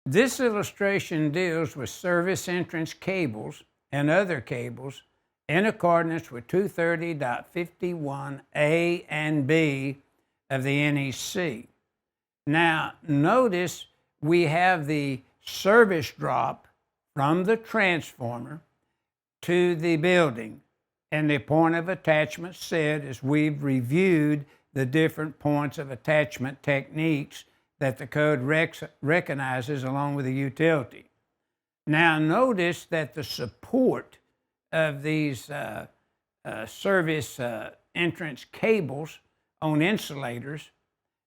This illustration deals with service entrance cables and other cables in accordance with 230.51A and B of the NEC. Now, notice we have the service drop from the transformer to the building, and the point of attachment set as we've reviewed the different points of attachment techniques that the code recognizes along with the utility. Now notice that the support of these service entrance cables on insulators,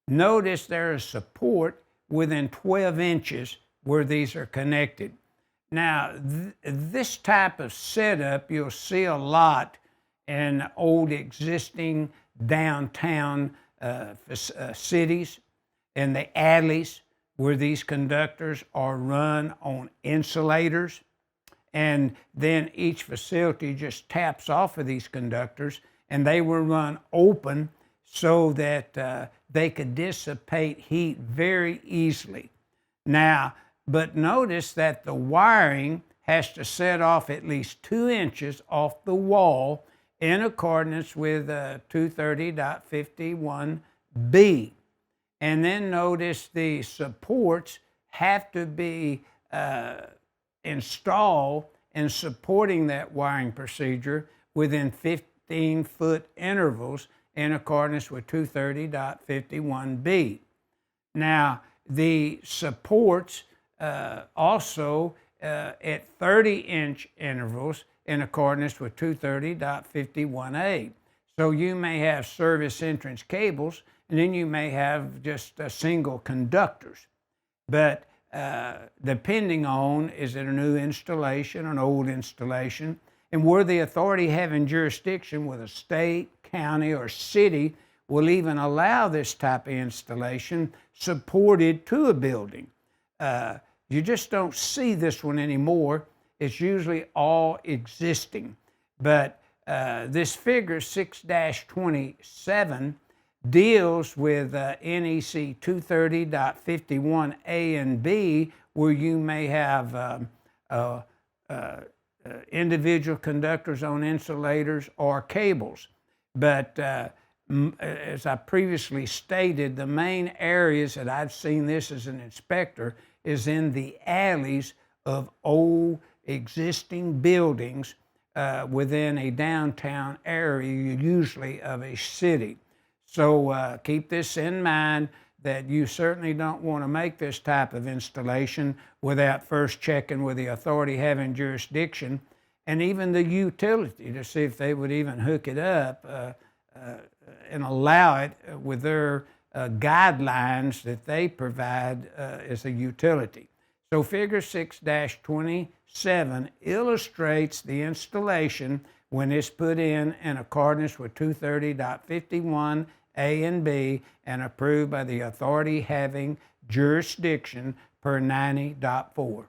notice there is support within 12 inches where these are connected. Now, this type of setup you'll see a lot in old existing downtown cities, in the alleys where these conductors are run on insulators, and then each facility just taps off of these conductors, and they will run open so that they could dissipate heat very easily. Now, but notice that the wiring has to set off at least 2 inches off the wall in accordance with 230.51B. And then notice the supports have to be installed and supporting that wiring procedure within 15-foot intervals in accordance with 230.51B. Now, the supports also at 30-inch intervals in accordance with 230.51A. So you may have service entrance cables, and then you may have just single conductors. But depending on, is it a new installation, an old installation, and where the authority having jurisdiction with a state, county, or city will even allow this type of installation supported to a building. You just don't see this one anymore. It's usually all existing. But this figure 6-27 deals with NEC 230.51A and B, where you may have individual conductors on insulators or cables. But as I previously stated, the main areas that I've seen this as an inspector is in the alleys of old existing buildings within a downtown area, usually of a city. So keep this in mind, that you certainly don't want to make this type of installation without first checking with the authority having jurisdiction and even the utility to see if they would even hook it up and allow it with their guidelines that they provide as a utility. So figure 6-27 illustrates the installation when it's put in accordance with 230.51A and B and approved by the authority having jurisdiction per 90.4.